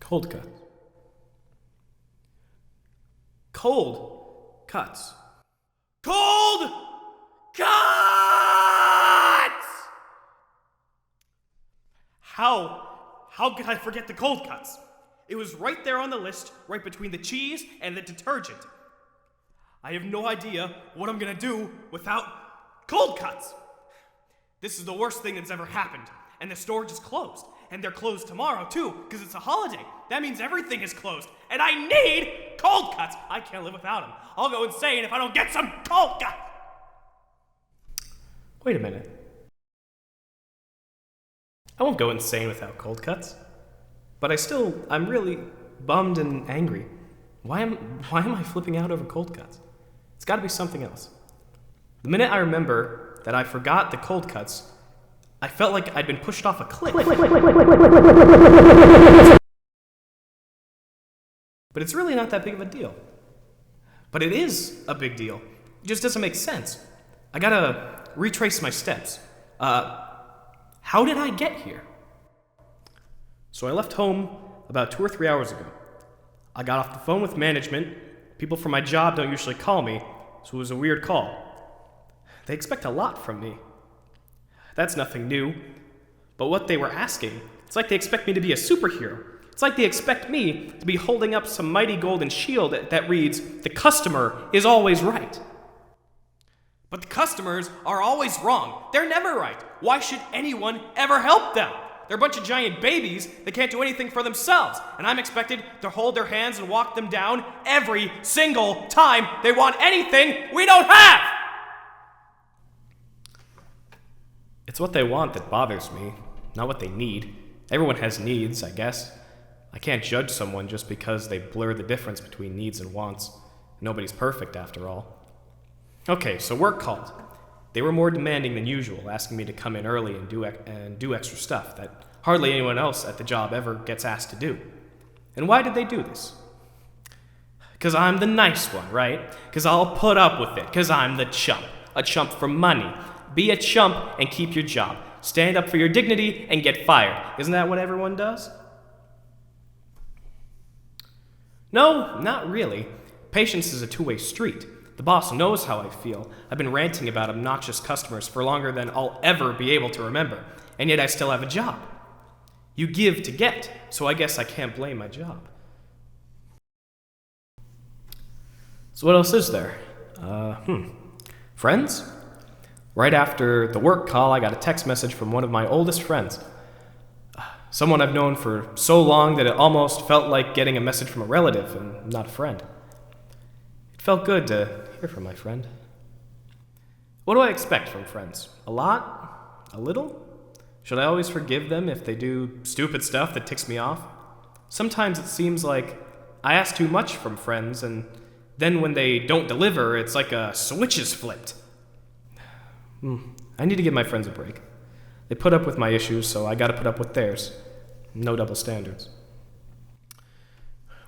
Cold cuts. Cold cuts. Cold cuts! How could I forget the cold cuts? It was right there on the list, right between the cheese and the detergent. I have no idea what I'm gonna do without cold cuts. This is the worst thing that's ever happened, and the store just closed. And they're closed tomorrow, too, because it's a holiday. That means everything is closed. And I need cold cuts. I can't live without them. I'll go insane if I don't get some cold cuts. Wait a minute. I won't go insane without cold cuts. But I'm really bummed and angry. Why am I flipping out over cold cuts? It's gotta be something else. The minute I remember that I forgot the cold cuts, I felt like I'd been pushed off a cliff. But it's really not that big of a deal. But it is a big deal. It just doesn't make sense. I gotta retrace my steps. How did I get here? So I left home about 2 or 3 hours ago. I got off the phone with management. People from my job don't usually call me, so it was a weird call. They expect a lot from me. That's nothing new. But what they were asking, it's like they expect me to be a superhero. It's like they expect me to be holding up some mighty golden shield that reads, "The customer is always right." But the customers are always wrong. They're never right. Why should anyone ever help them? They're a bunch of giant babies that can't do anything for themselves, and I'm expected to hold their hands and walk them down every single time they want anything we don't have! It's what they want that bothers me, not what they need. Everyone has needs, I guess. I can't judge someone just because they blur the difference between needs and wants. Nobody's perfect, after all. Okay, so work called. They were more demanding than usual, asking me to come in early and do extra stuff that hardly anyone else at the job ever gets asked to do. And why did they do this? Because I'm the nice one, right? Because I'll put up with it, because I'm the chump. A chump for money. Be a chump and keep your job. Stand up for your dignity and get fired. Isn't that what everyone does? No, not really. Patience is a two-way street. The boss knows how I feel. I've been ranting about obnoxious customers for longer than I'll ever be able to remember, and yet I still have a job. You give to get, so I guess I can't blame my job. So what else is there? Friends? Right after the work call, I got a text message from one of my oldest friends. Someone I've known for so long that it almost felt like getting a message from a relative and not a friend. It felt good to hear from my friend. What do I expect from friends? A lot? A little? Should I always forgive them if they do stupid stuff that ticks me off? Sometimes it seems like I ask too much from friends, and then when they don't deliver, it's like a switch is flipped. I need to give my friends a break. They put up with my issues, so I gotta put up with theirs. No double standards.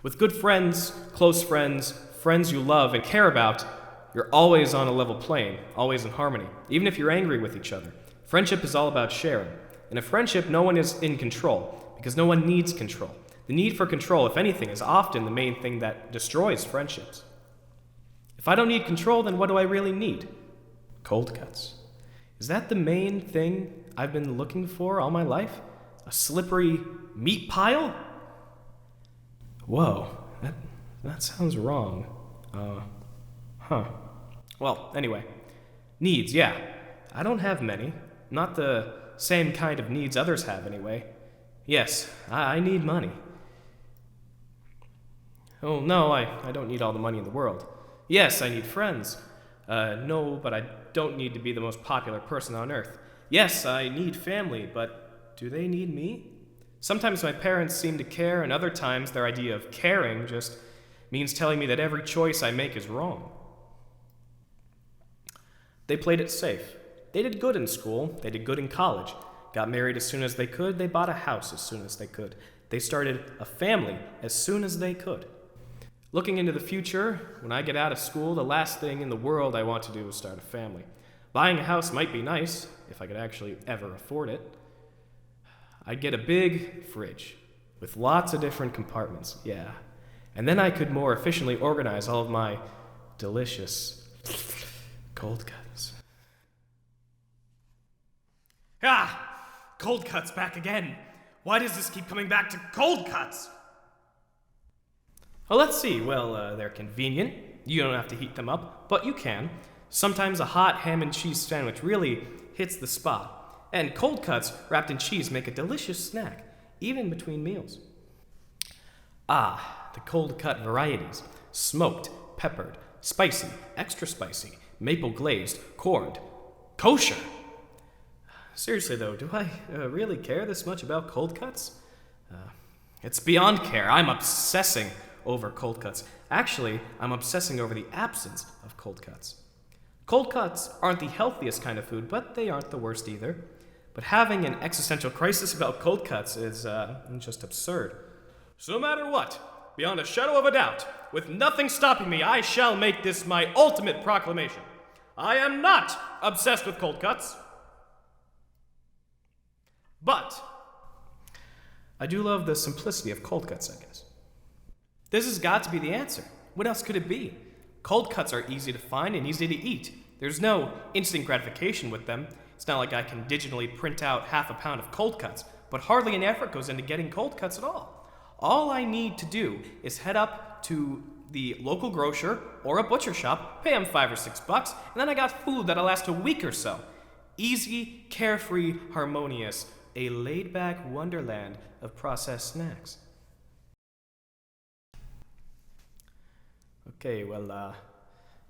With good friends, close friends, friends you love and care about, you're always on a level plane, always in harmony, even if you're angry with each other. Friendship is all about sharing. In a friendship, no one is in control, because no one needs control. The need for control, if anything, is often the main thing that destroys friendships. If I don't need control, then what do I really need? Cold cuts. Is that the main thing I've been looking for all my life? A slippery meat pile? Whoa, that sounds wrong. Well, anyway. Needs, yeah. I don't have many. Not the same kind of needs others have, anyway. Yes, I need money. Oh, no, I don't need all the money in the world. Yes, I need friends. No, but I don't need to be the most popular person on earth. Yes, I need family, but do they need me? Sometimes my parents seem to care, and other times their idea of caring just means telling me that every choice I make is wrong. They played it safe. They did good in school. They did good in college. Got married as soon as they could. They bought a house as soon as they could. They started a family as soon as they could. Looking into the future, when I get out of school, the last thing in the world I want to do is start a family. Buying a house might be nice, if I could actually ever afford it. I'd get a big fridge, with lots of different compartments, yeah. And then I could more efficiently organize all of my delicious cold cuts. Ah! Cold cuts back again. Why does this keep coming back to cold cuts? Well, let's see. Well, they're convenient. You don't have to heat them up, but you can. Sometimes a hot ham and cheese sandwich really hits the spot. And cold cuts wrapped in cheese make a delicious snack, even between meals. Ah, the cold cut varieties. Smoked, peppered, spicy, extra spicy, maple glazed, corned, kosher. Seriously though, do I really care this much about cold cuts? It's beyond care. I'm obsessing over cold cuts. Actually, I'm obsessing over the absence of cold cuts. Cold cuts aren't the healthiest kind of food, but they aren't the worst either. But having an existential crisis about cold cuts is just absurd. So no matter what, beyond a shadow of a doubt, with nothing stopping me, I shall make this my ultimate proclamation. I am not obsessed with cold cuts. But I do love the simplicity of cold cuts, I guess. This has got to be the answer. What else could it be? Cold cuts are easy to find and easy to eat. There's no instant gratification with them. It's not like I can digitally print out half a pound of cold cuts, but hardly any effort goes into getting cold cuts at all. All I need to do is head up to the local grocer or a butcher shop, pay them $5 or $6, and then I got food that'll last a week or so. Easy, carefree, harmonious, a laid-back wonderland of processed snacks. Okay, well, I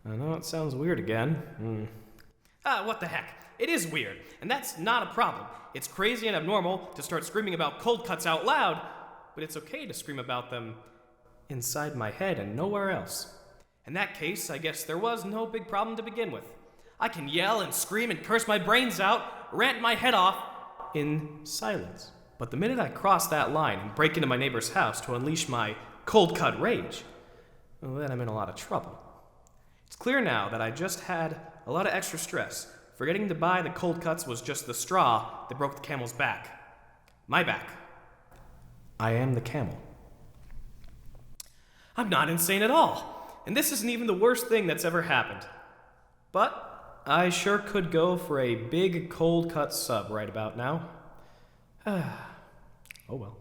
know it sounds weird again. What the heck? It is weird, and that's not a problem. It's crazy and abnormal to start screaming about cold cuts out loud, but it's okay to scream about them inside my head and nowhere else. In that case, I guess there was no big problem to begin with. I can yell and scream and curse my brains out, rant my head off in silence. But the minute I cross that line and break into my neighbor's house to unleash my cold cut rage, well, then I'm in a lot of trouble. It's clear now that I just had a lot of extra stress. Forgetting to buy the cold cuts was just the straw that broke the camel's back. My back. I am the camel. I'm not insane at all, and this isn't even the worst thing that's ever happened. But I sure could go for a big cold cut sub right about now. Oh well.